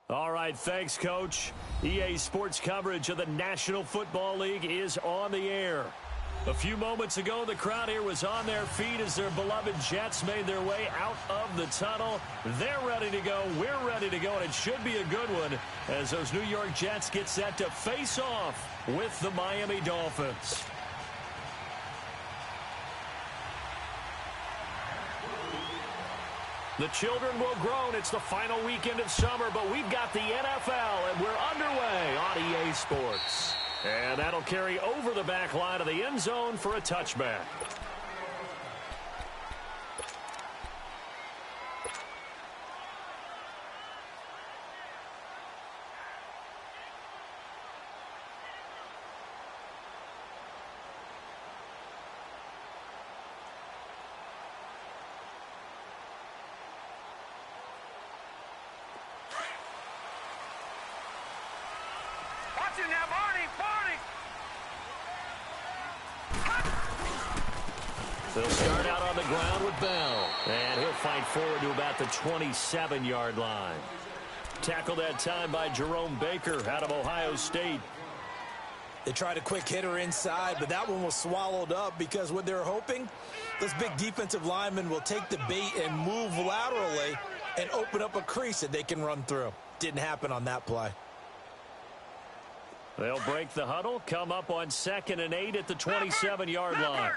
All right, thanks, Coach. EA Sports coverage of the National Football League is on the air. A few moments ago, the crowd here was on their feet as their beloved Jets made their way out of the tunnel. They're ready to go. We're ready to go, and it should be a good one as those New York Jets get set to face off with the Miami Dolphins. The children will groan. It's the final weekend of summer, but we've got the NFL, and we're underway on EA Sports. And that'll carry over the back line of the end zone for a touchback. They'll start out on the ground with Bell. And he'll fight forward to about the 27-yard line. Tackled that time by Jerome Baker out of Ohio State. They tried a quick hitter inside, but that one was swallowed up because what they're hoping, this big defensive lineman will take the bait and move laterally and open up a crease that they can run through. Didn't happen on that play. They'll break the huddle, come up on 2nd and 8 at the 27-yard line.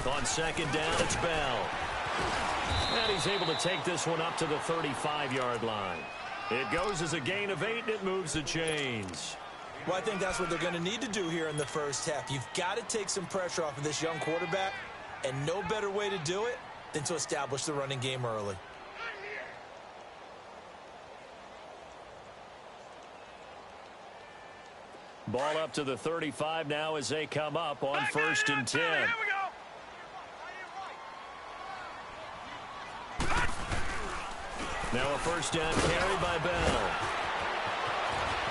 On 2nd down, it's Bell. And he's able to take this one up to the 35-yard line. It goes as a gain of 8, and it moves the chains. Well, I think that's what they're going to need to do here in the first half. You've got to take some pressure off of this young quarterback, and no better way to do it than to establish the running game early. Ball up to the 35 now as they come up on 1st and 10. Now a first down carry by Bell.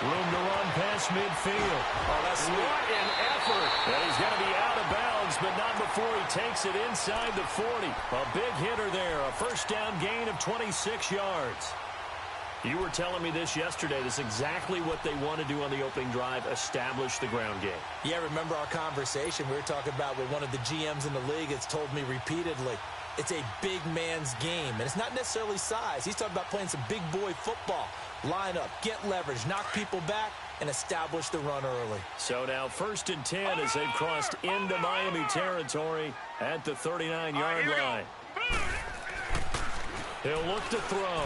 Room to run past midfield. Oh, that's sweet. What an effort. And he's going to be out of bounds, but not before he takes it inside the 40. A big hitter there. A first down gain of 26 yards. You were telling me this yesterday. This is exactly what they want to do on the opening drive, establish the ground game. Yeah, remember our conversation we were talking about with one of the GMs in the league that's told me repeatedly, it's a big man's game, and it's not necessarily size. He's talking about playing some big boy football. Line up, get leverage, knock people back, and establish the run early. So now 1st and 10 as they've crossed into Miami territory at the 39-yard line. He'll look to throw.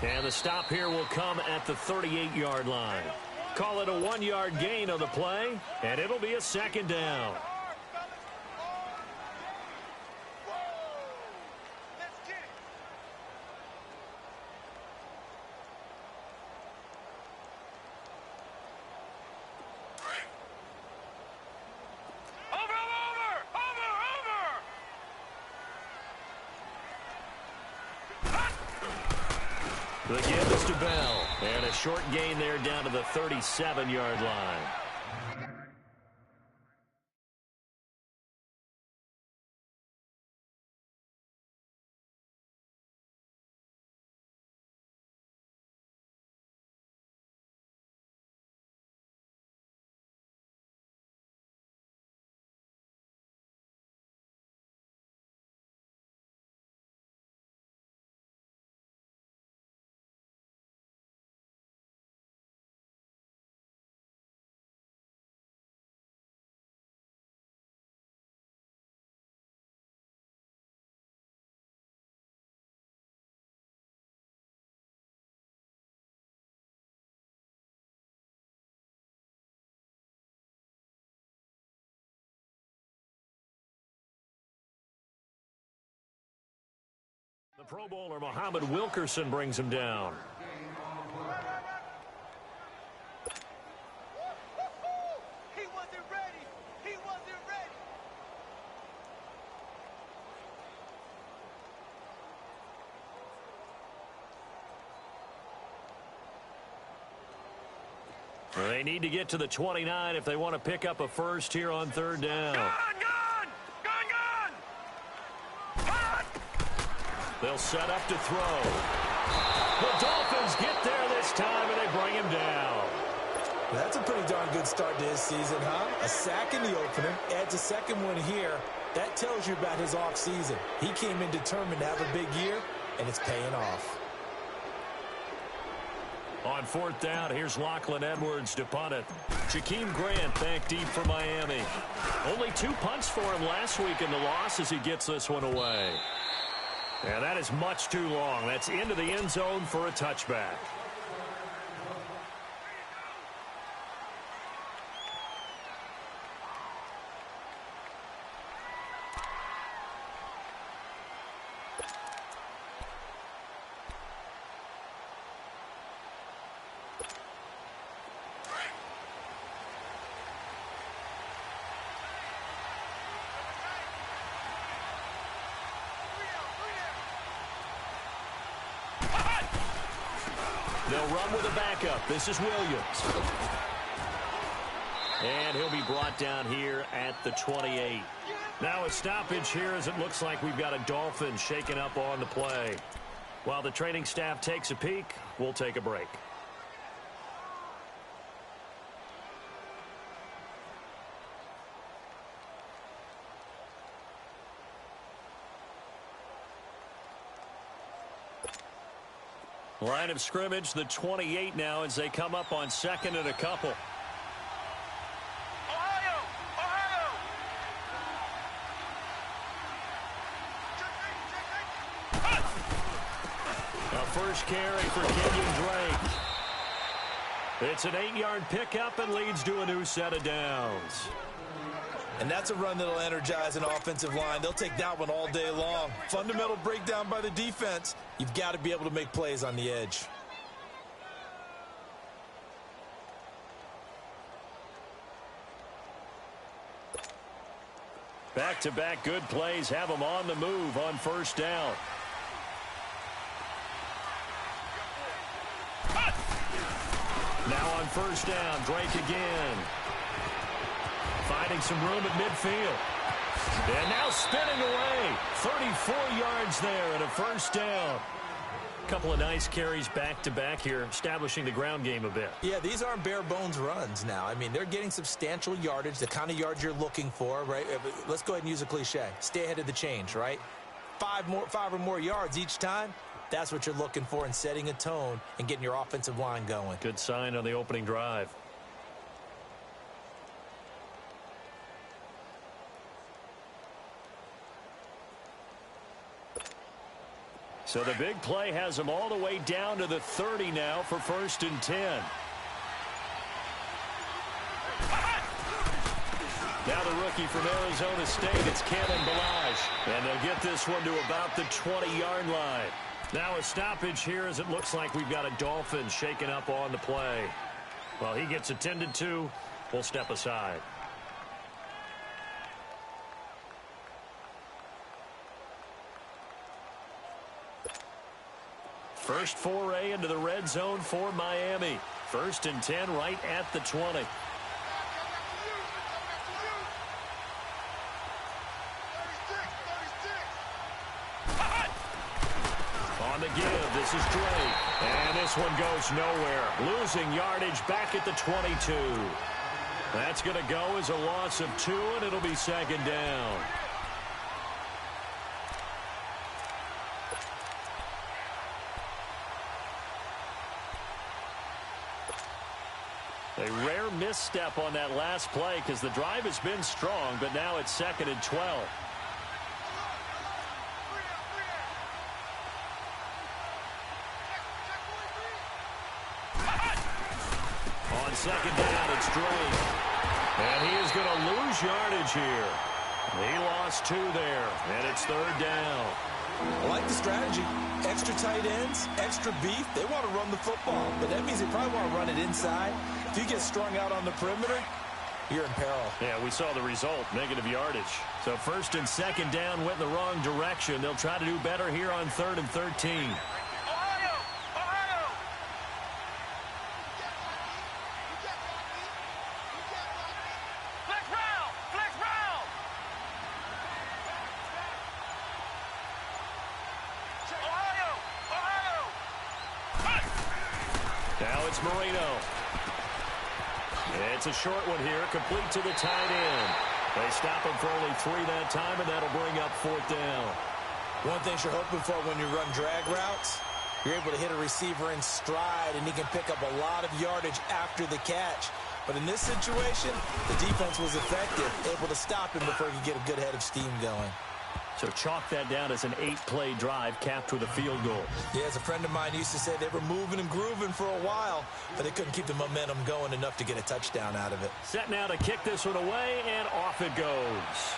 And the stop here will come at the 38-yard line. Call it a 1-yard gain on the play, and it'll be a 2nd down. The give is to Bell. And a short gain there down to the 37-yard line. The Pro Bowler, Muhammad Wilkerson, brings him down. He wasn't ready. He wasn't ready. Well, they need to get to the 29 if they want to pick up a first here on 3rd down. Gone! They'll set up to throw. The Dolphins get there this time, and they bring him down. That's a pretty darn good start to his season, huh? A sack in the opener, adds a second one here. That tells you about his offseason. He came in determined to have a big year, and it's paying off. On fourth down, here's Lachlan Edwards to punt it. Jakeem Grant back deep for Miami. Only 2 punts for him last week in the loss as he gets this one away. And that is much too long. That's into the end zone for a touchback. They'll run with a backup. This is Williams. And he'll be brought down here at the 28. Now a stoppage here as it looks like we've got a Dolphin shaken up on the play. While the training staff takes a peek, we'll take a break. Line of scrimmage, the 28 now as they come up on second and a couple. Ohio! A first carry for Kenyon Drake. It's an 8-yard pickup and leads to a new set of downs. And that's a run that'll energize an offensive line. They'll take that one all day long. Fundamental breakdown by the defense. You've got to be able to make plays on the edge. Back-to-back good plays have them on the move on first down. Now on first down, Drake again. Finding some room at midfield. And now spinning away. 34 yards there and a first down. Couple of nice carries back-to-back here, establishing the ground game a bit. Yeah, these aren't bare-bones runs now. I mean, they're getting substantial yardage, the kind of yards you're looking for, right? Let's go ahead and use a cliche. Stay ahead of the change, right? 5 or more yards each time. That's what you're looking for in setting a tone and getting your offensive line going. Good sign on the opening drive. So the big play has them all the way down to the 30 now for first and 10. Now the rookie from Arizona State, it's Kalen Ballage. And they'll get this one to about the 20-yard line. Now a stoppage here as it looks like we've got a Dolphin shaken up on the play. Well, he gets attended to. We'll step aside. First foray into the red zone for Miami. First and 10 right at the 20. On the give, this is Drake. And this one goes nowhere. Losing yardage back at the 22. That's going to go as a loss of 2, and it'll be second down. A rare misstep on that last play because the drive has been strong, but now it's second and 12. On second down, it's Drake. And he is going to lose yardage here. He lost 2 there, and it's third down. I like the strategy. Extra tight ends, extra beef. They want to run the football, but that means they probably want to run it inside. If you get strung out on the perimeter, you're in peril. Yeah, we saw the result, negative yardage. So first and second down went in the wrong direction. They'll try to do better here on 3rd and 13. Now it's Marino. It's a short one here, complete to the tight end. They stop him for only 3 that time, and that'll bring up 4th down. One thing you're hoping for when you run drag routes, you're able to hit a receiver in stride, and he can pick up a lot of yardage after the catch. But in this situation, the defense was effective, able to stop him before he could get a good head of steam going. So chalk that down as an 8-play drive capped with a field goal. Yeah, as a friend of mine used to say, they were moving and grooving for a while, but they couldn't keep the momentum going enough to get a touchdown out of it. Set now to kick this one away, and off it goes.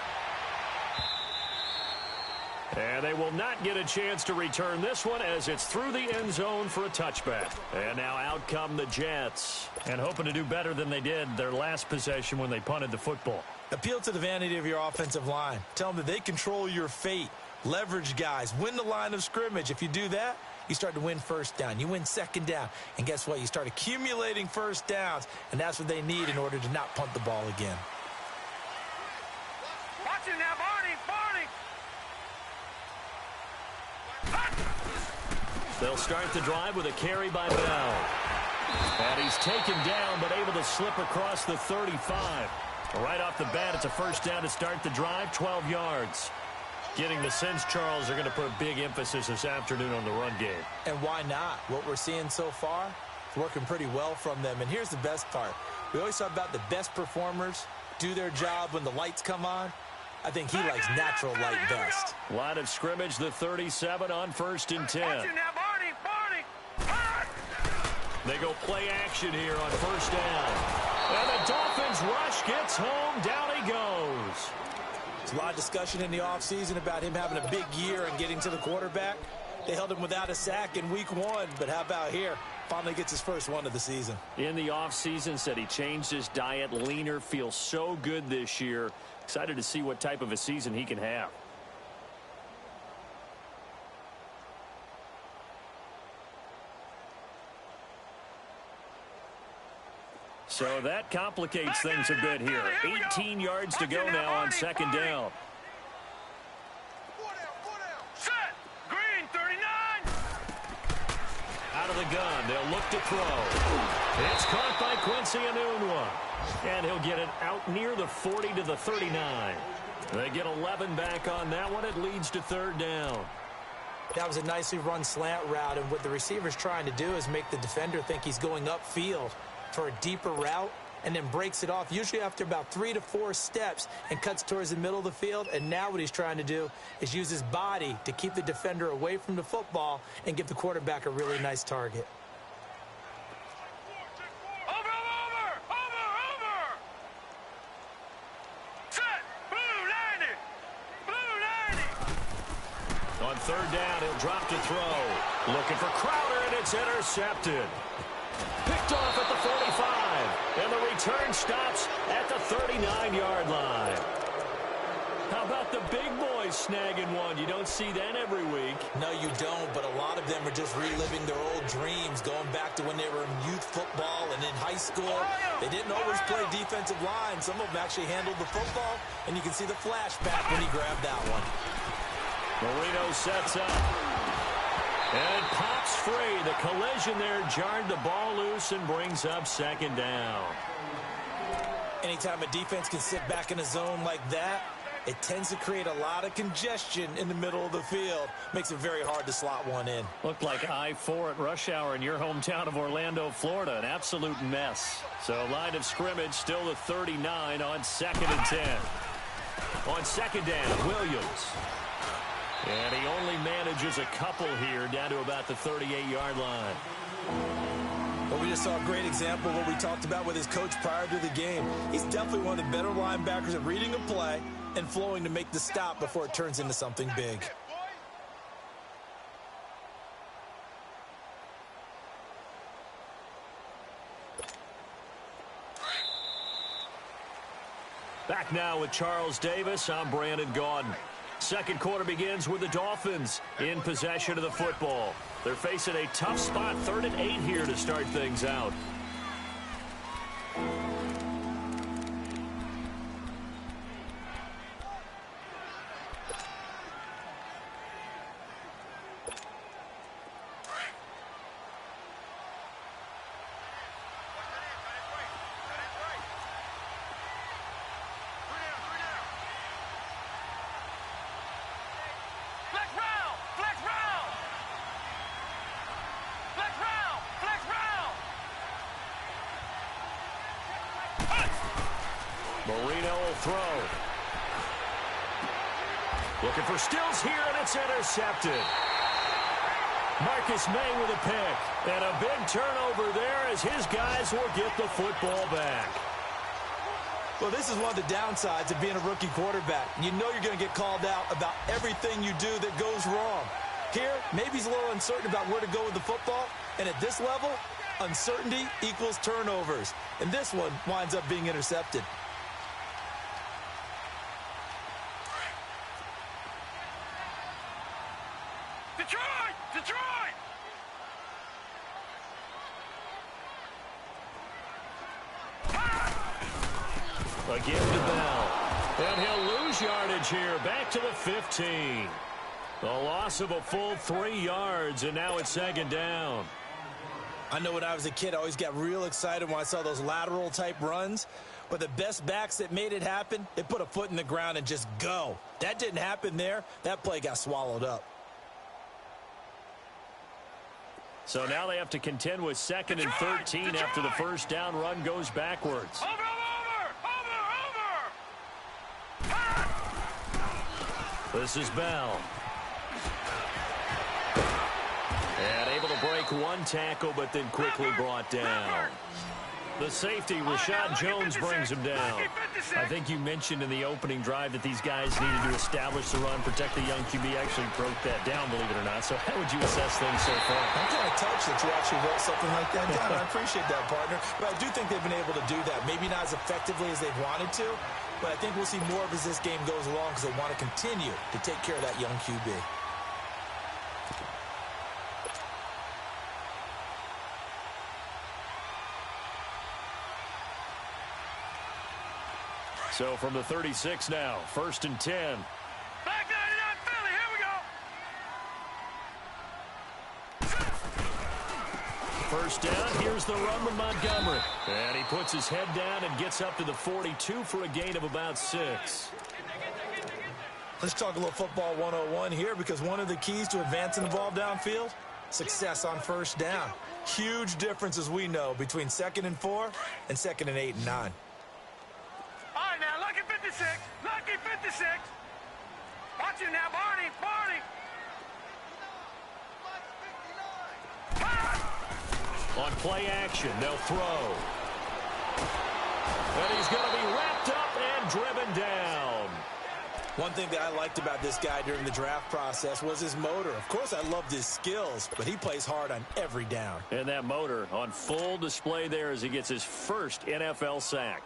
And they will not get a chance to return this one as it's through the end zone for a touchback. And now out come the Jets. And hoping to do better than they did their last possession when they punted the football. Appeal to the vanity of your offensive line. Tell them that they control your fate. Leverage guys. Win the line of scrimmage. If you do that, you start to win first down. You win second down. And guess what? You start accumulating first downs. And that's what they need in order to not punt the ball again. Watch it now, Barney! They'll start the drive with a carry by Bell. And he's taken down, but able to slip across the 35. Right off the bat, it's a first down to start the drive, 12 yards. Getting the sense, Charles, are going to put a big emphasis this afternoon on the run game. And why not? What we're seeing so far is working pretty well from them. And here's the best part. We always talk about the best performers do their job when the lights come on. I think he likes natural light best. Line of scrimmage, the 37 on 1st and 10. Watch it now, Barney! They go play action here on 1st down. And the Dolphins rush gets home. Down he goes. There's a lot of discussion in the offseason about him having a big year and getting to the quarterback. They held him without a sack in week 1, but how about here? Finally gets his first one of the season. In the offseason, said he changed his diet, leaner, feels so good this year. Excited to see what type of a season he can have. So that complicates things a bit here. 18 yards to go now on 2nd down. Set! Green, 39! Out of the gun, they'll look to throw. It's caught by Quincy Enunwa. And he'll get it out near the 40 to the 39. They get 11 back on that one. It leads to 3rd down. That was a nicely run slant route, and what the receiver's trying to do is make the defender think he's going upfield for a deeper route, and then breaks it off, usually after about 3 to 4 steps, and cuts towards the middle of the field. And now what he's trying to do is use his body to keep the defender away from the football and give the quarterback a really nice target. On 3rd down, he'll drop to throw. Looking for Crowder, and it's intercepted. Picked off at the 45. And the return stops at the 39-yard line. How about the big boys snagging one? You don't see that every week. No, you don't, but a lot of them are just reliving their old dreams, going back to when they were in youth football and in high school. They didn't always play defensive line. Some of them actually handled the football, and you can see the flashback when he grabbed that one. Marino sets up. And pops free. The collision there jarred the ball loose and brings up 2nd down. Anytime a defense can sit back in a zone like that, it tends to create a lot of congestion in the middle of the field. Makes it very hard to slot one in. Looked like I-4 at rush hour in your hometown of Orlando, Florida. An absolute mess. So line of scrimmage still the 39 on 2nd and 10. On 2nd down, Williams. And he only manages a couple here down to about the 38-yard line. Well, we just saw a great example of what we talked about with his coach prior to the game. He's definitely one of the better linebackers at reading a play and flowing to make the stop before it turns into something big. Back now with Charles Davis. I'm Brandon Gaudin. Second quarter begins with the Dolphins in possession of the football. They're facing a tough spot, 3rd and 8 here to start things out. Marino will throw. Looking for Stills here, and it's intercepted. Marcus May with a pick. And a big turnover there as his guys will get the football back. Well, this is one of the downsides of being a rookie quarterback. You know you're going to get called out about everything you do that goes wrong. Here, maybe he's a little uncertain about where to go with the football. And at this level, uncertainty equals turnovers. And this one winds up being intercepted. Detroit! Detroit! Again to Bell. And he'll lose yardage here. Back to the 15. A loss of a full 3 yards, and now it's second down. I know when I was a kid, I always got real excited when I saw those lateral-type runs. But the best backs that made it happen, they put a foot in the ground and just go. That didn't happen there. That play got swallowed up. So now they have to contend with second and 13 after the first down run goes backwards. Over! This is Bell. And able to break one tackle, but then quickly brought down. The safety, Rashad Jones, brings him down. I think you mentioned in the opening drive that these guys needed to establish the run, protect the young QB. Actually broke that down, believe it or not. So how would you assess things so far? I'm kind of touched that you actually wrote something like that down. I appreciate that, partner. But I do think they've been able to do that. Maybe not as effectively as they've wanted to, but I think we'll see more of as this game goes along because they want to continue to take care of that young QB. So from the 36 now, 1st and 10. Back 99 Philly, here we go. First down, here's the run with Montgomery. And he puts his head down and gets up to the 42 for a gain of about 6. Let's talk a little football 101 here because one of the keys to advancing the ball downfield, success on first down. Huge difference, as we know, between 2nd and 4 and 2nd and 8 and 9. All right, now, lucky 56. Lucky 56. Watch it now, Barney. On play action, they'll throw. And he's going to be wrapped up and driven down. One thing that I liked about this guy during the draft process was his motor. Of course, I loved his skills, but he plays hard on every down. And that motor on full display there as he gets his first NFL sack.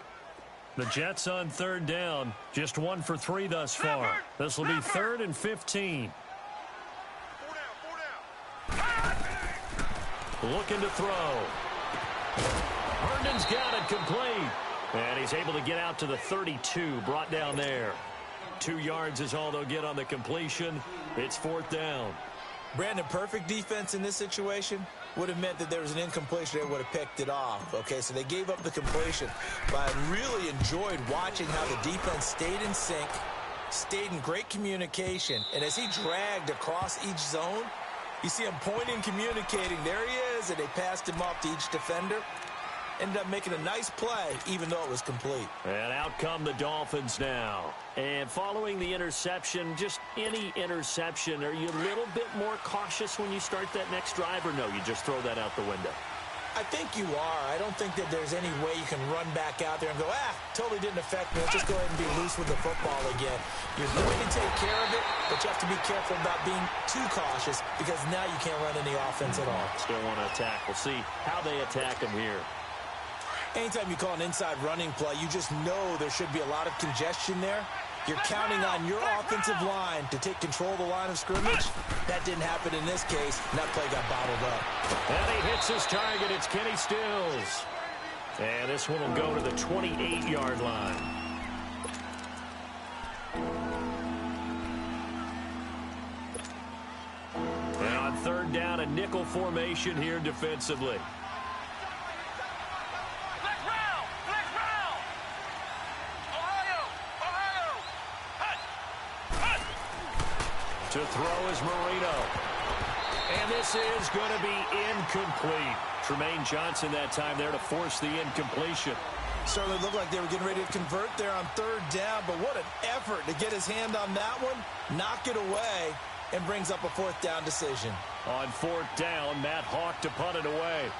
The Jets on 3rd down, just 1 for 3 thus far. This will be 3rd and 15. Looking to throw. Herndon's got it complete. And he's able to get out to the 32, brought down there. 2 yards is all they'll get on the completion. It's 4th down. Brandon, perfect defense in this situation would have meant that there was an incompletion. They would have picked it off. Okay, so they gave up the completion. But I really enjoyed watching how the defense stayed in sync, stayed in great communication. And as he dragged across each zone, you see him pointing, communicating. There he is, and they passed him off to each defender. Ended up making a nice play, even though it was complete. And out come the Dolphins now. And following the interception, just any interception, are you a little bit more cautious when you start that next drive, or no, you just throw that out the window? I think you are. I don't think that there's any way you can run back out there and go, totally didn't affect me. Let's just go ahead and be loose with the football again. You're going to take care of it, but you have to be careful about being too cautious because now you can't run any offense at all. Still want to attack. We'll see how they attack them here. Anytime you call an inside running play, you just know there should be a lot of congestion there. You're counting on your offensive line to take control of the line of scrimmage. That didn't happen in this case, and that play got bottled up. And he hits his target. It's Kenny Stills. And this one will go to the 28-yard line. And on 3rd down, a nickel formation here defensively. To throw is Marino. And this is going to be incomplete. Tremaine Johnson that time there to force the incompletion. Certainly looked like they were getting ready to convert there on third down, but what an effort to get his hand on that one, knock it away, and brings up a fourth down decision. On fourth down, Matt Hawk to punt it away.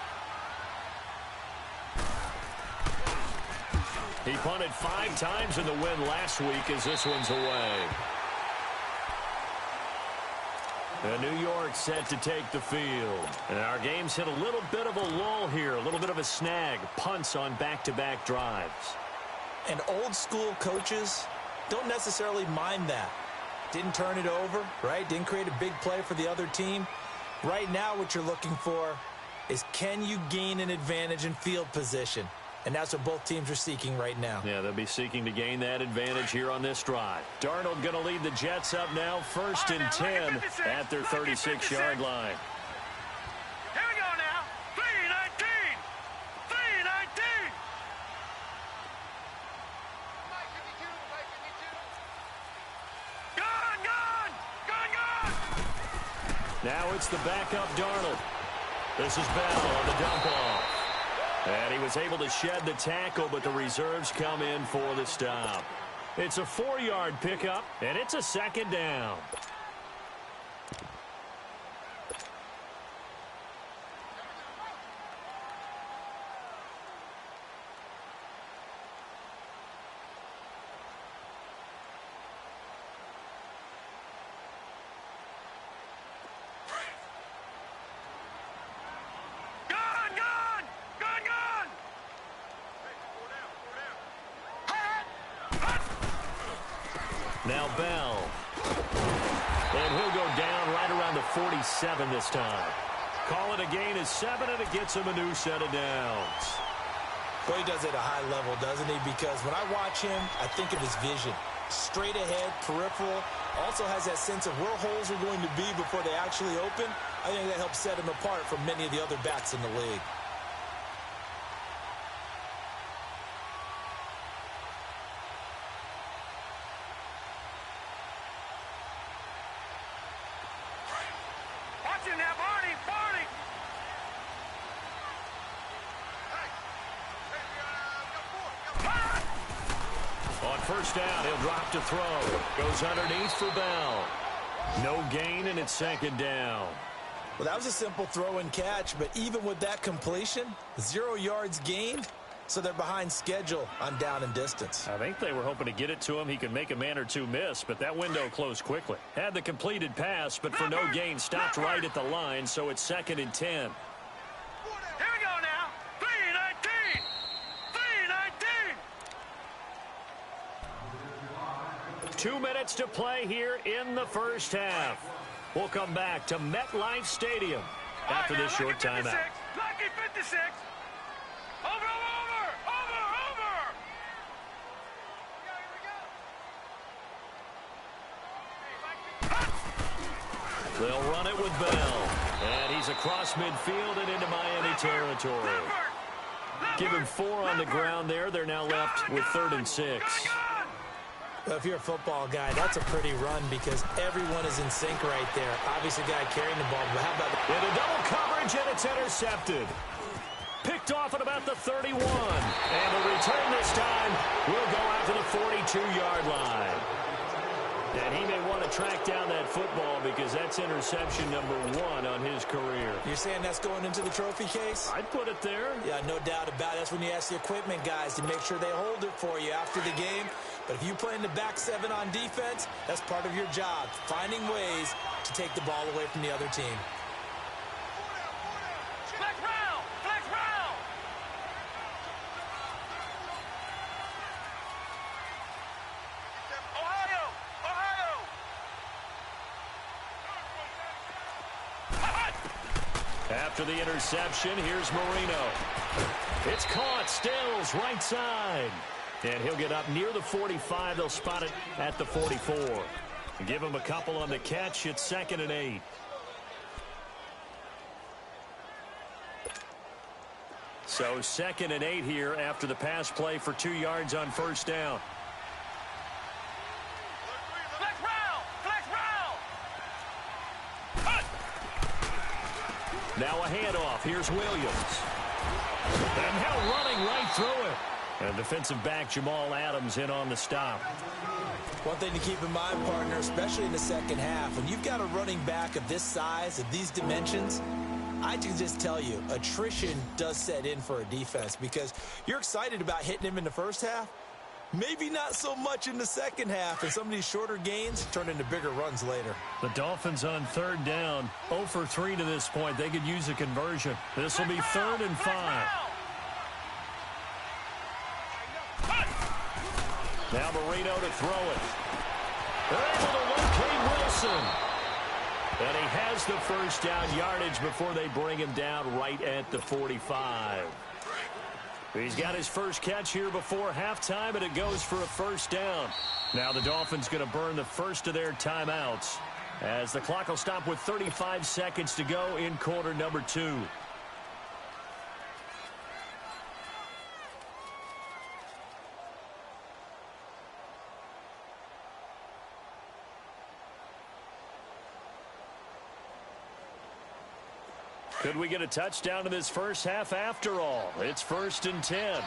He punted 5 times in the win last week as this one's away. And New York set to take the field. And our game's hit a little bit of a lull here, a little bit of a snag. Punts on back-to-back drives. And old school coaches don't necessarily mind that. Didn't turn it over, right? Didn't create a big play for the other team. Right now what you're looking for is, can you gain an advantage in field position? And that's what both teams are seeking right now. Yeah, they'll be seeking to gain that advantage here on this drive. Darnold going to lead the Jets up now, 1st and 10 at their 36-yard line. Here we go now. 3-19. 3-19. Gone. Now it's the backup Darnold. This is Bell on the dump off. And he was able to shed the tackle, but the reserves come in for the stop. It's a 4-yard pickup, and it's a 2nd down. Now Bell. And he'll go down right around the 47 this time. Call it a gain of 7, and it gets him a new set of downs. Well, he does it at a high level, doesn't he? Because when I watch him, I think of his vision. Straight ahead, peripheral. Also has that sense of where holes are going to be before they actually open. I think that helps set him apart from many of the other backs in the league. First down, he'll drop to throw. Goes underneath for Bell. No gain, and it's 2nd down. Well, that was a simple throw and catch, but even with that completion, 0 yards gained, so they're behind schedule on down and distance. I think they were hoping to get it to him. He could make a man or two miss, but that window closed quickly. Had the completed pass, but for no gain, stopped right at the line, so it's 2nd and 10. Here we go now. 3-19. 3-19. 2 minutes to play here in the first half. We'll come back to MetLife Stadium after this short timeout. Lucky 56. Over. They'll run it with Bell. And he's across midfield and into Miami territory. Give him 4 on the ground there. They're now left with 3rd and 6. Well, if you're a football guy, that's a pretty run because everyone is in sync right there. Obviously, the guy carrying the ball, but how about in a double coverage, and it's intercepted. Picked off at about the 31. And the return this time will go out to the 42-yard line. And he may want to track down that football because that's interception number 1 on his career. You're saying that's going into the trophy case? I'd put it there. Yeah, no doubt about it. That's when you ask the equipment guys to make sure they hold it for you after the game. But if you play in the back 7 on defense, that's part of your job, finding ways to take the ball away from the other team. Flex round! Flex round! Ohio! After the interception, here's Marino. It's caught. Stills right side. And he'll get up near the 45. They'll spot it at the 44. Give him a couple on the catch. It's 2nd and 8. So 2nd and 8 here after the pass play for 2 yards on first down. Flex round! Flex round! Now a handoff. Here's Williams. And now running right through it. And defensive back Jamal Adams in on the stop. One thing to keep in mind, partner, especially in the second half, when you've got a running back of this size, of these dimensions, I can just tell you, attrition does set in for a defense because you're excited about hitting him in the first half. Maybe not so much in the second half, and some of these shorter gains turn into bigger runs later. The Dolphins on third down, 0 for 3 to this point. They could use a conversion. This will be 3rd and 5. Now Marino to throw it. They're able to locate Wilson. And he has the first down yardage before they bring him down right at the 45. He's got his first catch here before halftime, and it goes for a first down. Now the Dolphins going to burn the first of their timeouts as the clock will stop with 35 seconds to go in quarter number 2. Could we get a touchdown in this first half after all? It's 1st and 10.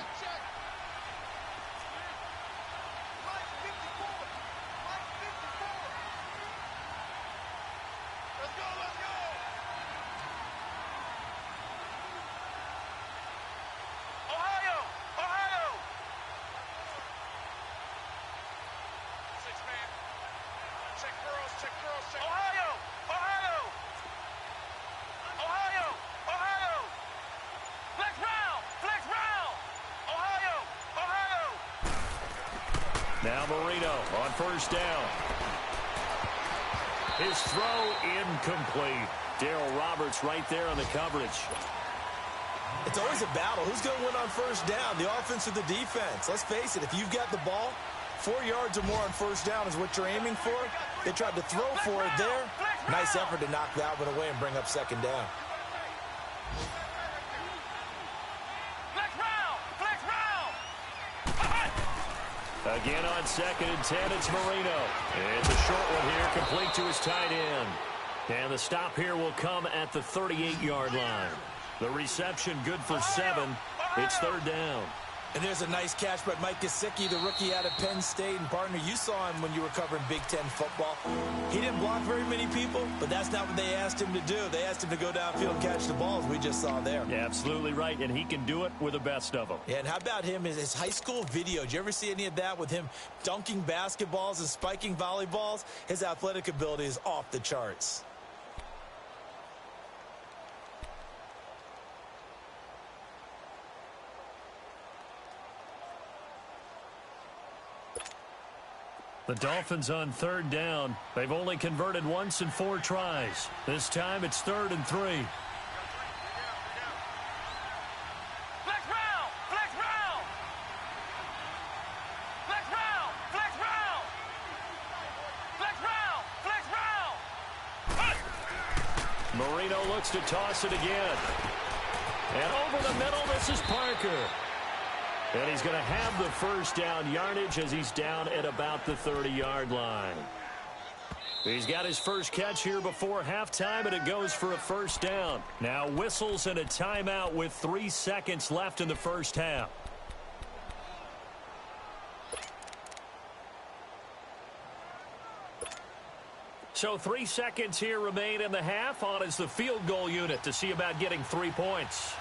Now Marino on first down. His throw incomplete. Darryl Roberts right there on the coverage. It's always a battle. Who's going to win on first down, the offense or the defense? Let's face it, if you've got the ball, 4 yards or more on first down is what you're aiming for. They tried to throw for it there. Nice effort to knock that one away and bring up second down. Again on 2nd and 10, it's Marino. It's a short one here, complete to his tight end. And the stop here will come at the 38-yard line. The reception good for 7. It's 3rd down. And there's a nice catch by Mike Gesicki, the rookie out of Penn State. And, partner, you saw him when you were covering Big Ten football. He didn't block very many people, but that's not what they asked him to do. They asked him to go downfield and catch the balls we just saw there. Yeah, absolutely right, and he can do it with the best of them. Yeah, and how about him, his high school video? Did you ever see any of that with him dunking basketballs and spiking volleyballs? His athletic ability is off the charts. The Dolphins on 3rd down. They've only converted once in 4 tries. This time it's 3rd and 3. Flex round! Flex round! Flex round! Flex round! Flex round! Flex round! Marino looks to toss it again. And over the middle, this is Parker. And he's going to have the first down yardage as he's down at about the 30-yard line. He's got his first catch here before halftime, and it goes for a first down. Now whistles and a timeout with 3 seconds left in the first half. So 3 seconds here remain in the half. On is the field goal unit to see about getting 3 points.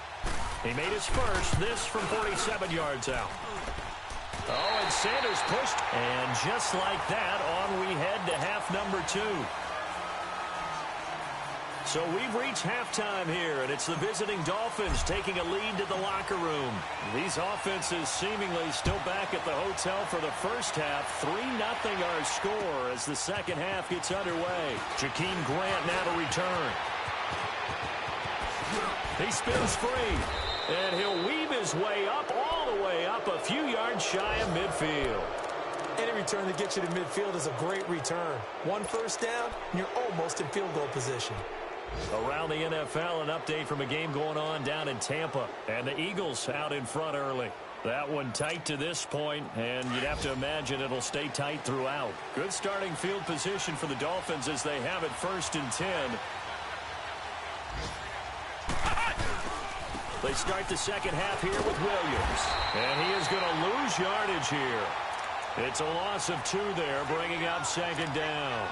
He made his first, this from 47 yards out. Oh, and Sanders pushed, and just like that, on we head to half number 2. So we've reached halftime here, and it's the visiting Dolphins taking a lead to the locker room. These offenses seemingly still back at the hotel for the first half. 3-0 our score as the second half gets underway. Jakeem Grant now to return. He spins free, and he'll weave his way up, all the way up, a few yards shy of midfield. Any return that gets you to midfield is a great return. 1 first down, and you're almost in field goal position. Around the NFL, an update from a game going on down in Tampa, and the Eagles out in front early. That one tight to this point, and you'd have to imagine it'll stay tight throughout. Good starting field position for the Dolphins as they have it 1st and 10. They start the second half here with Williams. And he is going to lose yardage here. It's a loss of 2 there, bringing up second down.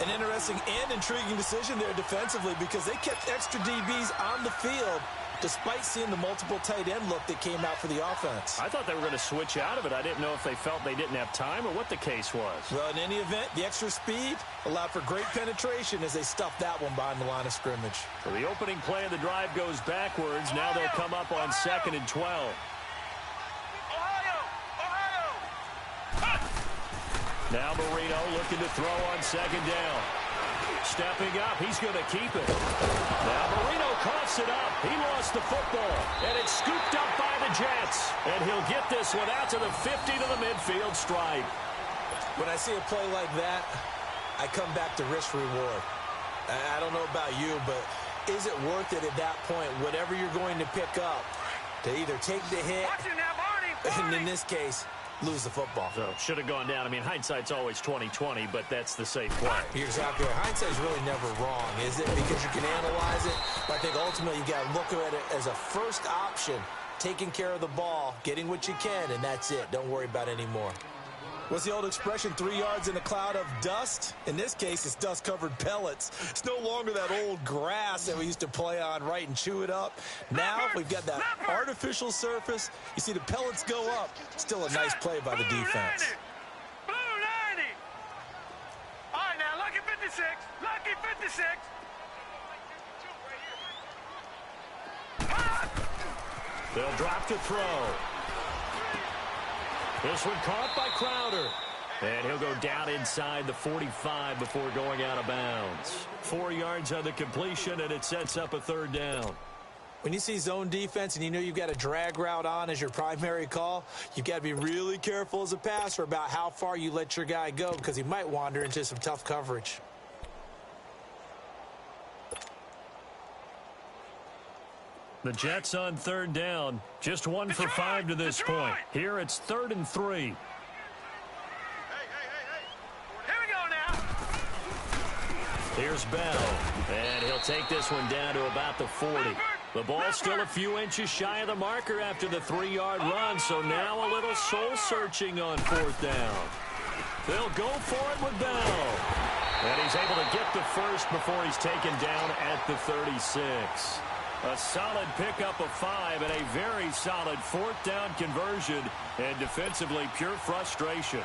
An interesting and intriguing decision there defensively because they kept extra DBs on the field despite seeing the multiple tight end look that came out for the offense. I thought they were going to switch out of it. I didn't know if they felt they didn't have time or what the case was. Well, in any event, the extra speed allowed for great penetration as they stuffed that one behind the line of scrimmage. So the opening play of the drive goes backwards. Now they'll come up on 2nd and 12. Now Marino looking to throw on 2nd down. Stepping up, he's going to keep it. Now Marino coughs it up. He lost the football, and it's scooped up by the Jets. And he'll get this one out to the 50 to the midfield stripe. When I see a play like that, I come back to risk-reward. I don't know about you, but is it worth it at that point, whatever you're going to pick up, to either take the hit, and in this case, lose the football? So should have gone down. I mean, hindsight's always 20/20, but that's the safe play. You're exactly right. Hindsight's really never wrong, is it? Because you can analyze it. But I think ultimately you got to look at it as a first option, taking care of the ball, getting what you can, and that's it. Don't worry about it anymore. What's the old expression, 3 yards in a cloud of dust? In this case, it's dust-covered pellets. It's no longer that old grass that we used to play on, right, and chew it up. Now we've got that artificial surface. You see the pellets go up. Still a nice play by the defense. Blue 90. All right, now, lucky 56. Lucky 56. They'll drop to throw. This one caught by Crowder. And he'll go down inside the 45 before going out of bounds. 4 yards on the completion, and it sets up a 3rd down. When you see zone defense and you know you've got a drag route on as your primary call, you've got to be really careful as a passer about how far you let your guy go because he might wander into some tough coverage. The Jets on 3rd down. Just 1 for 5 to this point. Here it's 3rd and 3. Here we go now. Here's Bell. And he'll take this one down to about the 40. The ball still a few inches shy of the marker after the 3-yard run. So now a little soul-searching on 4th down. They'll go for it with Bell. And he's able to get the first before he's taken down at the 36. A solid pickup of 5 and a very solid 4th down conversion, and defensively pure frustration.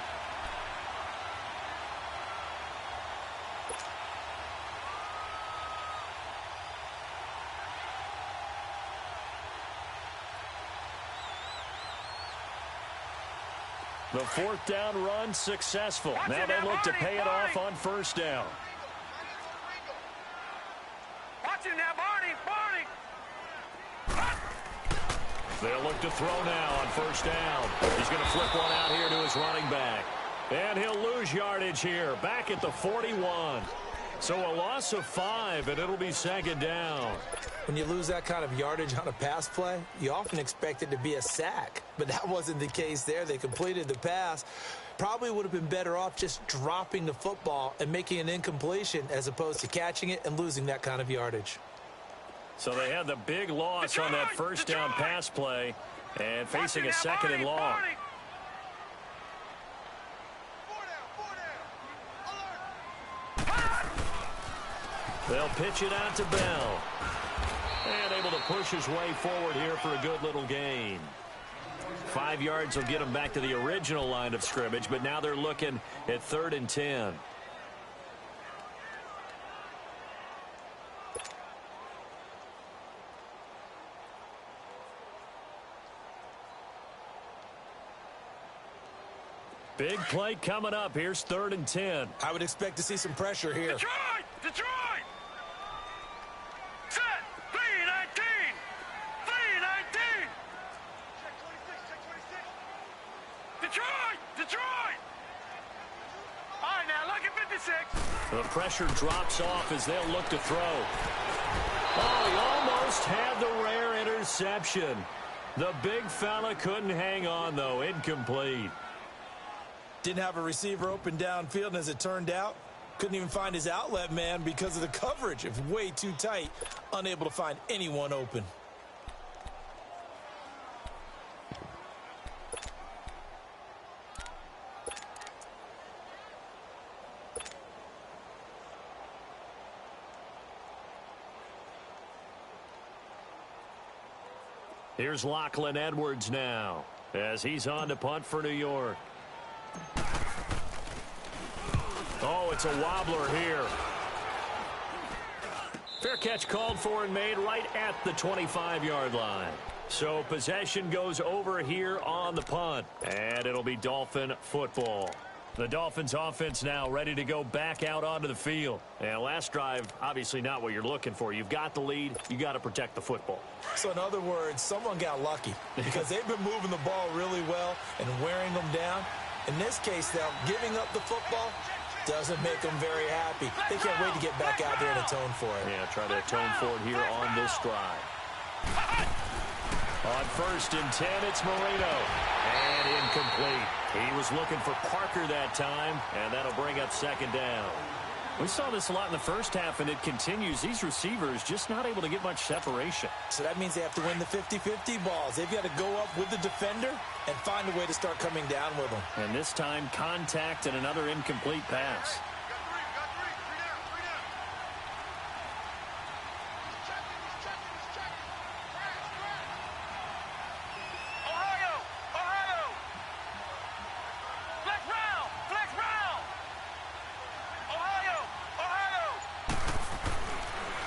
The 4th down run successful. Now they look to pay it off on 1st down. Watch it now, Barney. They'll look to throw now on 1st down. He's going to flip one out here to his running back. And he'll lose yardage here, back at the 41. So a loss of 5, and it'll be 2nd down. When you lose that kind of yardage on a pass play, you often expect it to be a sack. But that wasn't the case there. They completed the pass. Probably would have been better off just dropping the football and making an incompletion as opposed to catching it and losing that kind of yardage. So they had the big loss on that 1st down pass play and facing a 2nd and long. They'll pitch it out to Bell. And able to push his way forward here for a good little gain. 5 yards will get him back to the original line of scrimmage, but now they're looking at 3rd and 10. Big play coming up. Here's 3rd and 10. I would expect to see some pressure here. Detroit! Set! 3-19! 3-19! Detroit! All right, now, look at 56. The pressure drops off as they'll look to throw. Oh, he almost had the rare interception. The big fella couldn't hang on, though. Incomplete. Didn't have a receiver open downfield, and as it turned out, couldn't even find his outlet man because of the coverage. It was way too tight, unable to find anyone open. Here's Lachlan Edwards now as he's on to punt for New York. Oh, it's a wobbler here. Fair catch called for and made right at the 25-yard line. So possession goes over here on the punt, and it'll be Dolphin football. The Dolphins offense now ready to go back out onto the field. And last drive, obviously not what you're looking for. You've got the lead. You got to protect the football. So in other words, someone got lucky because they've been moving the ball really well and wearing them down. In this case, though, giving up the football doesn't make them very happy. They can't wait to get back out there and atone for it. Yeah, try to atone for it here on this drive. On 1st and 10, it's Marino. And incomplete. He was looking for Parker that time, and that'll bring up 2nd down. We saw this a lot in the first half, and it continues. These receivers just not able to get much separation. So that means they have to win the 50-50 balls. They've got to go up with the defender and find a way to start coming down with them. And this time, contact and another incomplete pass.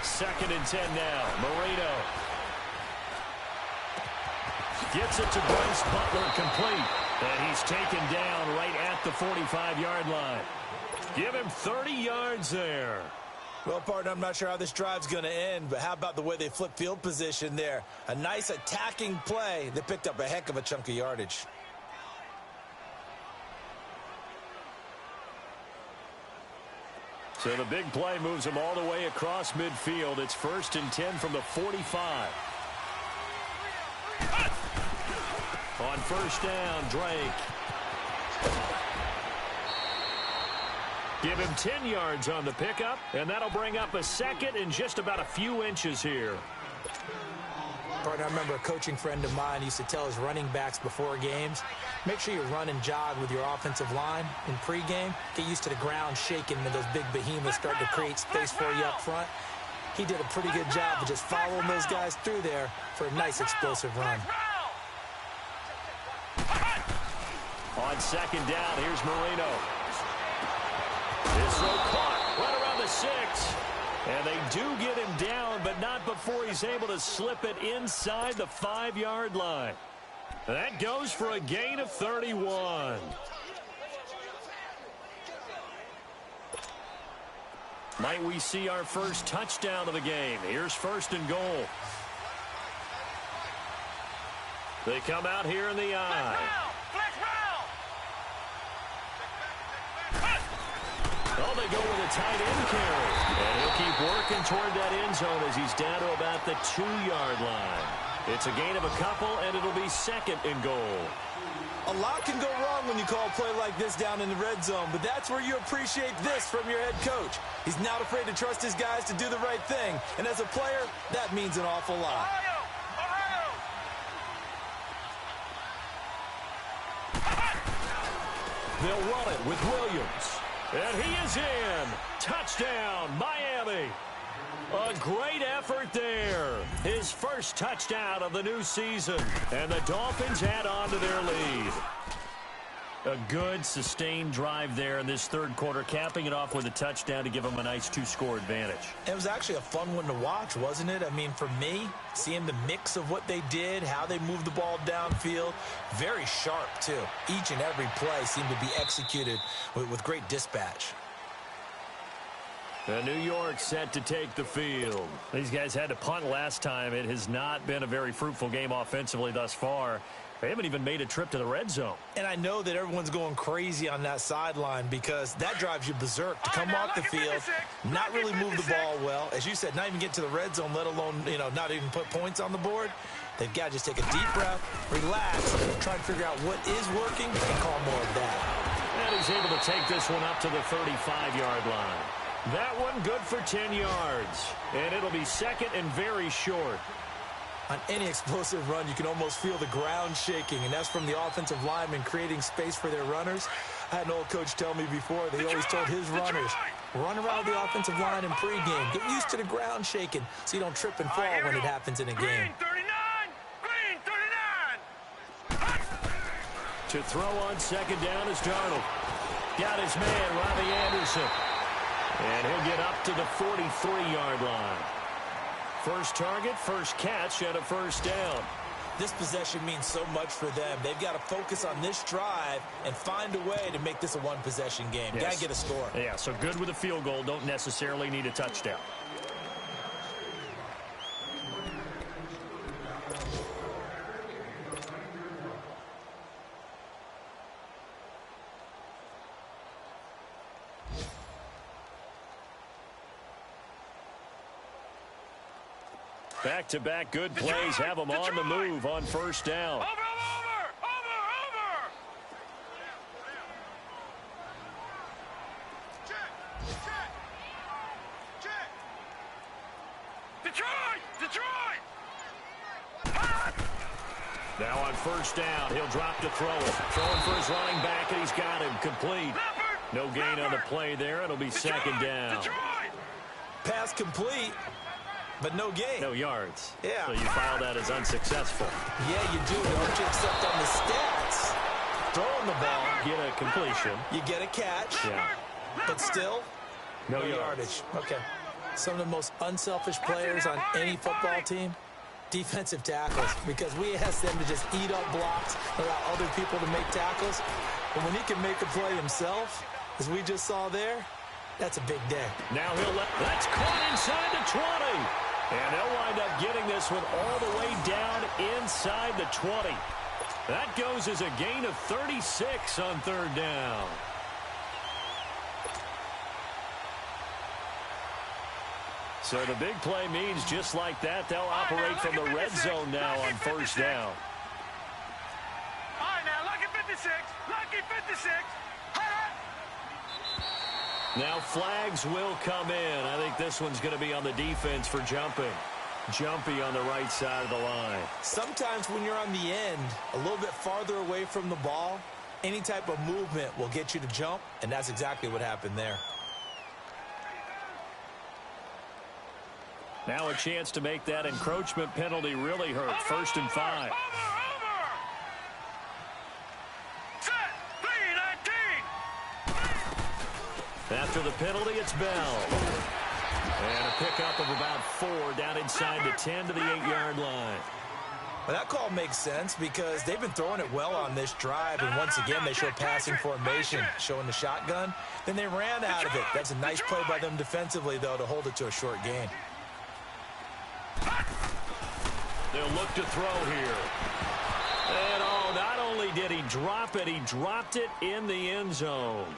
Second and 10 now. Marino gets it to Bryce Butler, complete. And he's taken down right at the 45-yard line. Give him 30 yards there. Well, partner, I'm not sure how this drive's going to end, but how about the way they flip field position there? A nice attacking play that picked up a heck of a chunk of yardage. So the big play moves them all the way across midfield. It's 1st and 10 from the 45. On 1st down, Drake. Give him 10 yards on the pickup, and that'll bring up a 2nd and just about a few inches here. Partner, I remember a coaching friend of mine used to tell his running backs before games, make sure you run and jog with your offensive line in pregame. Get used to the ground shaking when those big behemoths start to create space for you up front. He did a pretty good job of just following those guys through there for a nice explosive run. On 2nd down, here's Marino. This throw caught right around the 6. And they do get him down, but not before he's able to slip it inside the 5-yard line. That goes for a gain of 31. Might we see our first touchdown of the game? Here's 1st and goal. They come out here in the eye. Oh, they go with a tight end carry. And he'll keep working toward that end zone as he's down to about the 2-yard line. It's a gain of a couple, and it'll be 2nd and goal. A lot can go wrong when you call a play like this down in the red zone, but that's where you appreciate this from your head coach. He's not afraid to trust his guys to do the right thing, and as a player, that means an awful lot. They'll run it with Williams. And he is in. Touchdown, Miami. A great effort there. His first touchdown of the new season. And the Dolphins add on to their lead. A good, sustained drive there in this 3rd quarter, capping it off with a touchdown to give them a nice 2-score advantage. It was actually a fun one to watch, wasn't it? I mean, for me, seeing the mix of what they did, how they moved the ball downfield, very sharp, too. Each and every play seemed to be executed with great dispatch. New York set to take the field. These guys had to punt last time. It has not been a very fruitful game offensively thus far. They haven't even made a trip to the red zone. And I know that everyone's going crazy on that sideline because that drives you berserk to come off the field, not really move the ball well. As you said, not even get to the red zone, let alone, not even put points on the board. They've got to just take a deep breath, relax, try to figure out what is working, and call more of that. And he's able to take this one up to the 35-yard line. That one good for 10 yards. And it'll be 2nd and very short. On any explosive run, you can almost feel the ground shaking, and that's from the offensive linemen creating space for their runners. I had an old coach tell me before, they always told his runners, run around the offensive line in pregame. Get used to the ground shaking so you don't trip and fall when it happens in a game. Green 39! Green To throw on second down is Darnold. Got his man, Robbie Anderson. And he'll get up to the 43-yard line. First target, first catch, and a first down. This possession means so much for them. They've got to focus on this drive and find a way to make this a one-possession game. Yes. Got to get a score. Yeah, so good with a field goal. Don't necessarily need a touchdown. Back-to-back good plays have them on the move on first down. Over! Detroit! Now on first down, he'll drop to throw it. Throwing for his running back, and he's got him complete. No gain on the play there. It'll be second down. Pass complete, but no gain. No yards. Yeah. So you file that as unsuccessful. Yeah, you do, don't you? Except on the stats. Throwing the ball. Get a completion. You get a catch. Yeah. But still, no yardage. Okay. Some of the most unselfish players on any football team, defensive tackles, because we ask them to just eat up blocks, allow other people to make tackles. But when he can make a play himself, as we just saw there, that's a big day. Now that's caught inside the 20. And they'll wind up getting this one all the way down inside the 20. That goes as a gain of 36 on third down. So the big play means just like that, they'll operate from the red zone now on first down. All right, now, lucky 56. Lucky 56. Now flags will come in. I think this one's going to be on the defense for jumping. Jumpy on the right side of the line. Sometimes when you're on the end, a little bit farther away from the ball, any type of movement will get you to jump, and that's exactly what happened there. Now a chance to make that encroachment penalty really hurt. First and 5. Over! Set! 3-19. After the penalty, it's Bell. And a pickup of about 4 down inside the 10 to the 8-yard line. Well, that call makes sense because they've been throwing it well on this drive, and once again they show passing formation, showing the shotgun. Then they ran out of it. That's a nice play by them defensively, though, to hold it to a short gain. They'll look to throw here. And not only did he drop it, he dropped it in the end zone.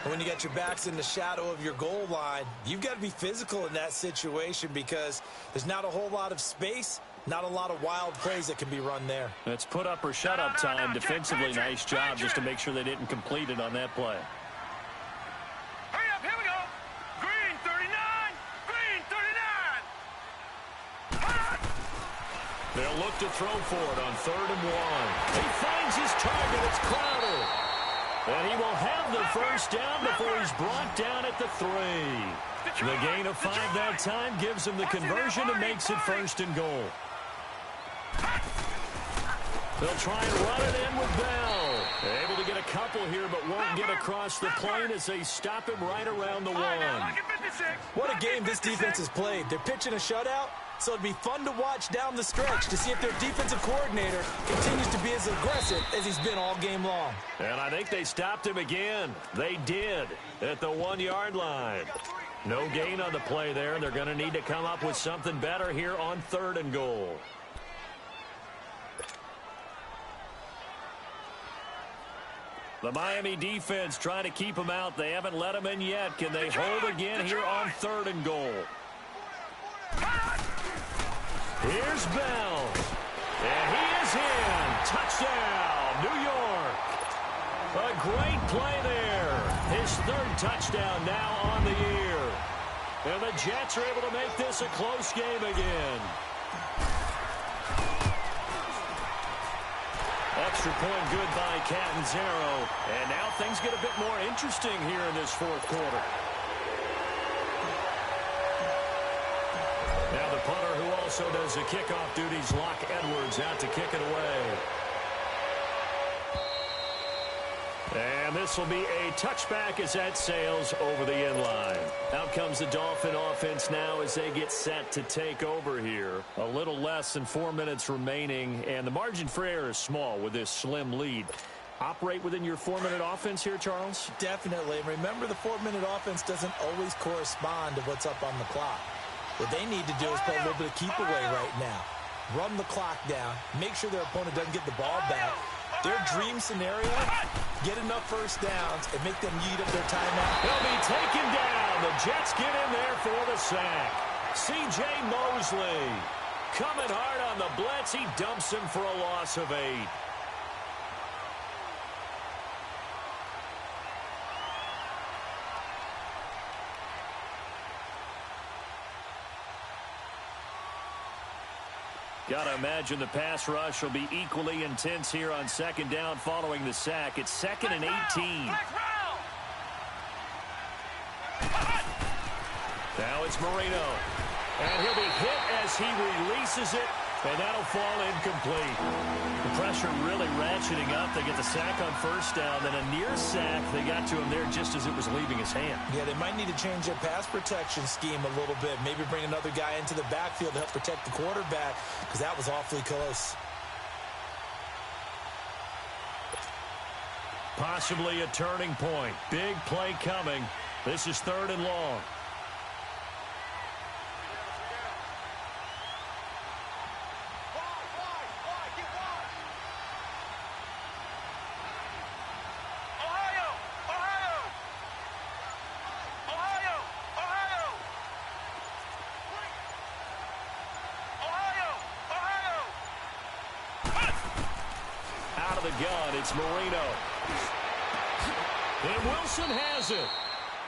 When you got your backs in the shadow of your goal line, you've got to be physical in that situation because there's not a whole lot of space, not a lot of wild plays that can be run there. It's put up or shut up time. Defensively, nice job just to make sure they didn't complete it on that play. Hurry up, here we go. Green 39. Green 39. They'll look to throw for it on 3rd and 1. He finds his target. It's Crowder. And he will have the first down before he's brought down at the 3. The gain of 5 that time gives him the conversion and makes it 1st and goal. They'll try and run it in with Bell. Able to get a couple here, but won't get across the plane as they stop him right around the 1. What a game this defense has played. They're pitching a shutout, so it'd be fun to watch down the stretch to see if their defensive coordinator continues to be as aggressive as he's been all game long. And I think they stopped him again. They did at the 1-yard line. No gain on the play there. They're going to need to come up with something better here on 3rd and goal. The Miami defense trying to keep them out. They haven't let them in yet. Can they hold again here on 3rd and goal? Here's Bell. And he is in. Touchdown, New York. A great play there. His 3rd touchdown now on the year. And the Jets are able to make this a close game again. Extra point good by Catanzaro. And now things get a bit more interesting here in this 4th quarter. Now the punter who also does the kickoff duties, Locke Edwards, out to kick it away. And this will be a touchback as that sails over the end line. Out comes the Dolphin offense now as they get set to take over here. A little less than 4 minutes remaining, and the margin for error is small with this slim lead. Operate within your 4-minute offense here, Charles? Definitely. Remember, the 4-minute offense doesn't always correspond to what's up on the clock. What they need to do is play a little bit of keep away right now. Run the clock down. Make sure their opponent doesn't get the ball back. Their dream scenario, get enough first downs and make them eat up their timeout. He'll be taken down. The Jets get in there for the sack. C.J. Mosley coming hard on the blitz. He dumps him for a loss of 8. Got to imagine the pass rush will be equally intense here on second down following the sack. It's 2nd and 18. Now it's Marino. And he'll be hit as he releases it, and that'll fall incomplete. The pressure really ratcheting up. They get the sack on first down, then a near sack. They got to him there just as it was leaving his hand. Yeah, they might need to change their pass protection scheme a little bit. Maybe bring another guy into the backfield to help protect the quarterback, because that was awfully close. Possibly a turning point. Big play coming. This is 3rd and long. The gun, it's Marino. And Wilson has it.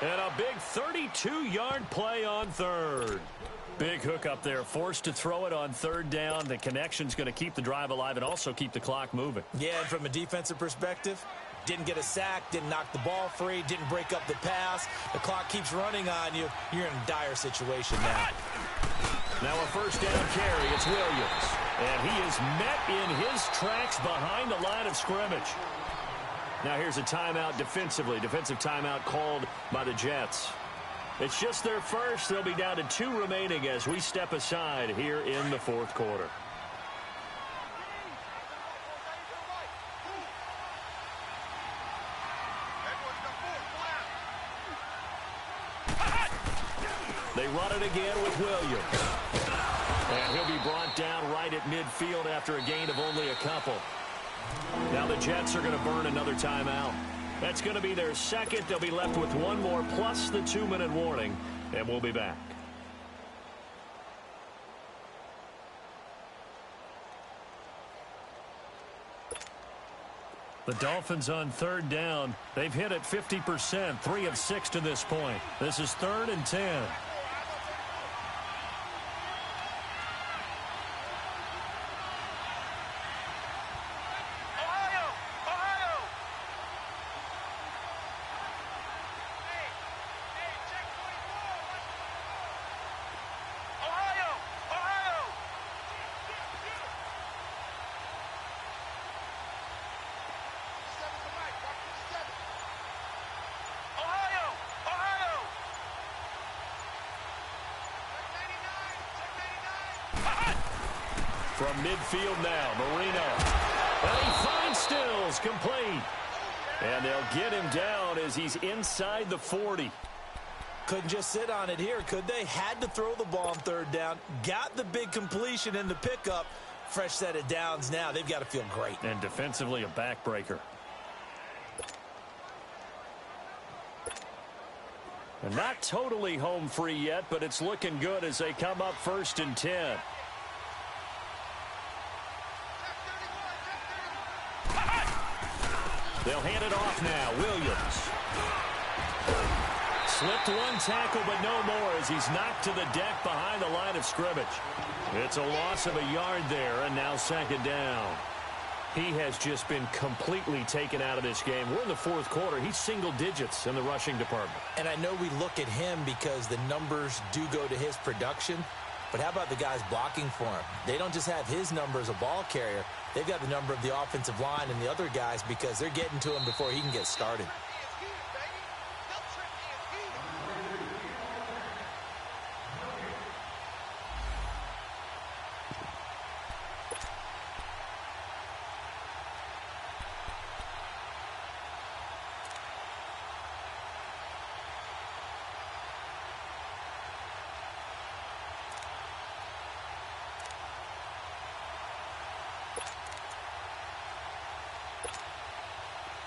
And a big 32-yard play on 3rd. Big hook up there, forced to throw it on 3rd down. The connection's going to keep the drive alive and also keep the clock moving. Yeah, and from a defensive perspective, didn't get a sack, didn't knock the ball free, didn't break up the pass. The clock keeps running on you. You're in a dire situation now. Now a first down carry. It's Williams. And he is met in his tracks behind the line of scrimmage. Now here's a timeout defensively. Defensive timeout called by the Jets. It's just their first. They'll be down to 2 remaining as we step aside here in the 4th quarter. They run it again with Williams. And he'll be brought down right at midfield after a gain of only a couple. Now the Jets are going to burn another timeout. That's going to be their second. They'll be left with 1 more plus the 2-minute warning. And we'll be back. The Dolphins on 3rd down. They've hit it 50%, 3 of 6 to this point. This is 3rd and 10. From midfield now, Marino. And he finds Stills, complete. And they'll get him down as he's inside the 40. Couldn't just sit on it here, could they? Had to throw the ball on 3rd down. Got the big completion in the pickup. Fresh set of downs now. They've got to feel great. And defensively, a backbreaker. And not totally home free yet, but it's looking good as they come up 1st and 10. They'll hand it off now. Williams. Slipped 1 tackle, but no more as he's knocked to the deck behind the line of scrimmage. It's a loss of a yard there, and now 2nd down. He has just been completely taken out of this game. We're in the 4th quarter. He's single digits in the rushing department. And I know we look at him because the numbers do go to his production, But how about the guys blocking for him? They don't just have his number as a ball carrier. They've got the number of the offensive line and the other guys because they're getting to him before he can get started.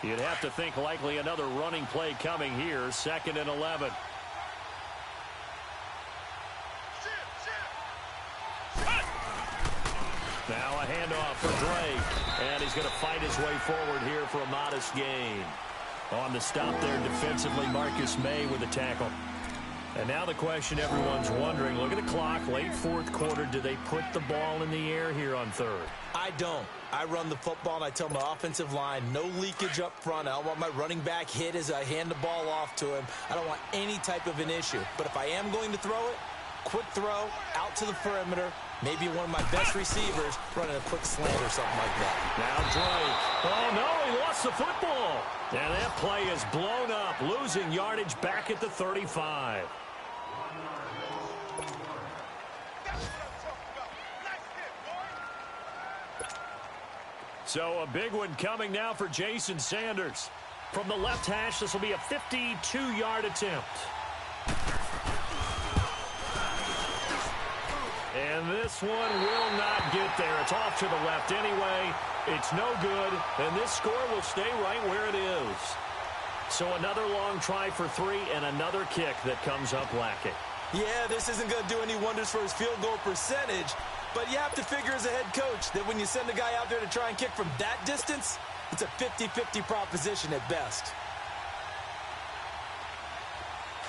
You'd have to think likely another running play coming here, 2nd and 11. Now a handoff for Drake, and he's going to fight his way forward here for a modest gain. On the stop there defensively, Marcus May with the tackle. And now the question everyone's wondering, look at the clock, late 4th quarter, do they put the ball in the air here on 3rd? I don't. I run the football, and I tell my offensive line, no leakage up front. I don't want my running back hit as I hand the ball off to him. I don't want any type of an issue. But if I am going to throw it, quick throw, out to the perimeter, maybe one of my best receivers running a quick slant or something like that. Now Drake. Oh, no, he lost the football. And that play is blown up, losing yardage back at the 35. So a big one coming now for Jason Sanders. From the left hash, this will be a 52-yard attempt. And this one will not get there. It's off to the left anyway. It's no good, and this score will stay right where it is. So another long try for 3 and another kick that comes up lacking. Yeah, this isn't going to do any wonders for his field goal percentage, but you have to figure as a head coach that when you send a guy out there to try and kick from that distance, it's a 50-50 proposition at best.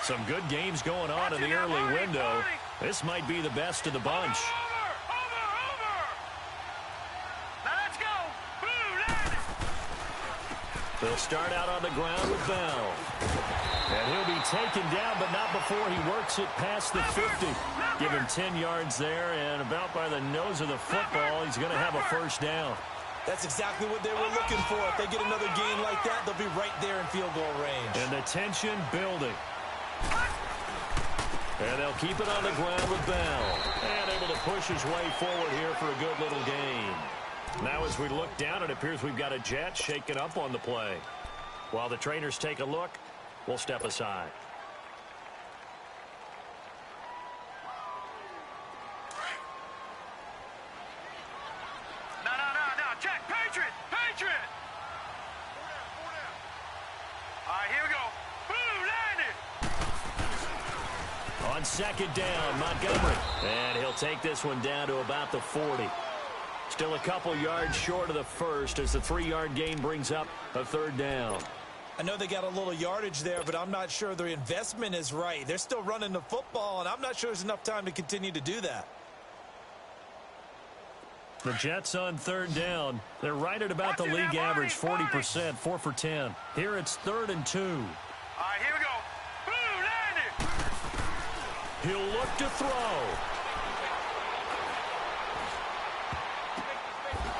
Some good games going on in the early window. This might be the best of the bunch. They'll start out on the ground with Bell. And he'll be taken down, but not before he works it past the 50. Give him 10 yards there, and about by the nose of the football, he's going to have a first down. That's exactly what they were looking for. If they get another gain like that, they'll be right there in field goal range. And the tension building. And they'll keep it on the ground with Bell. And able to push his way forward here for a good little gain. Now as we look down, it appears we've got a Jet shaken up on the play. While the trainers take a look, we'll step aside. No. Check. Patriot. All right, here we go. Boom, landed. On 2nd down, Montgomery. And he'll take this one down to about the 40. Still a couple yards short of the first as the 3-yard gain brings up a 3rd down. I know they got a little yardage there, but I'm not sure their investment is right. They're still running the football, and I'm not sure there's enough time to continue to do that. The Jets on 3rd down. They're right at about the league average, 40%, 4 for 10. Here it's 3rd and 2. All right, here we go. Boom, landed. He'll look to throw.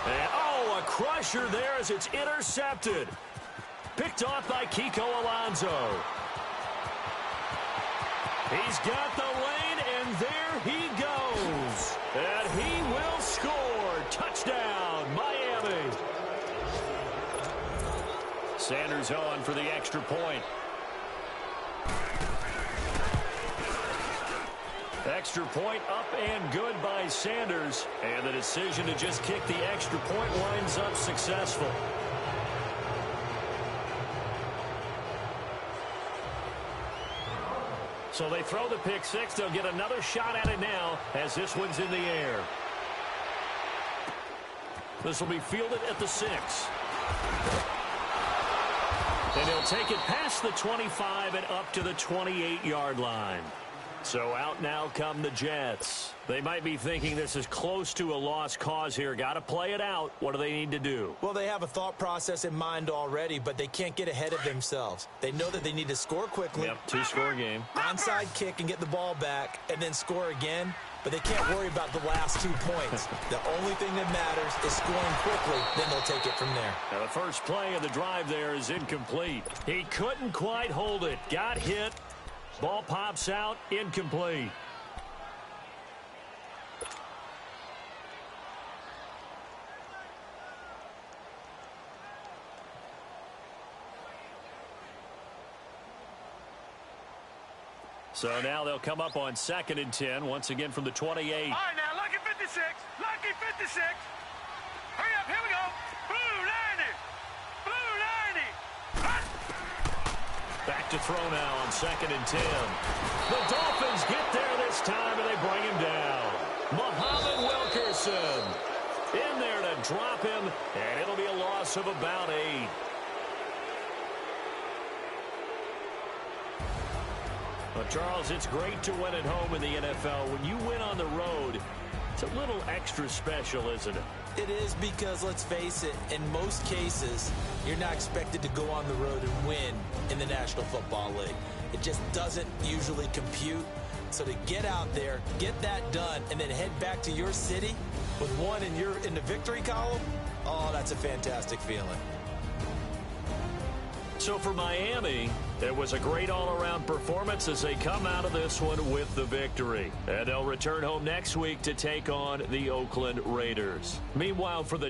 And, a crusher there as it's intercepted. Picked off by Kiko Alonso. He's got the lane, and there he goes. And he will score. Touchdown, Miami. Sanders on for the extra point. Extra point up and good by Sanders. And the decision to just kick the extra point winds up successful. So they throw the pick six. They'll get another shot at it now as this one's in the air. This will be fielded at the 6. And he'll take it past the 25 and up to the 28-yard line. So out now come the Jets. They might be thinking this is close to a lost cause here. Got to play it out. What do they need to do? Well, they have a thought process in mind already, but they can't get ahead of themselves. They know that they need to score quickly. Yep, two-score game. Onside kick and get the ball back and then score again. But they can't worry about the last 2 points. The only thing that matters is scoring quickly. Then they'll take it from there. Now the first play of the drive there is incomplete. He couldn't quite hold it. Got hit. Ball pops out. Incomplete. So now they'll come up on 2nd and 10, once again from the 28. All right, now, lucky 56. Lucky 56. Hurry up, here we go. Blue 90. Blue 90. Hut. Back to throw now on 2nd and 10. The Dolphins get there this time, and they bring him down. Muhammad Wilkerson in there to drop him, and it'll be a loss of about 8. Well, Charles, it's great to win at home in the NFL. When you win on the road, it's a little extra special, isn't it? It is because, let's face it, in most cases, you're not expected to go on the road and win in the National Football League. It just doesn't usually compute. So to get out there, get that done, and then head back to your city with one in the victory column, oh, that's a fantastic feeling. So for Miami, it was a great all-around performance as they come out of this one with the victory. And they'll return home next week to take on the Oakland Raiders. Meanwhile, for the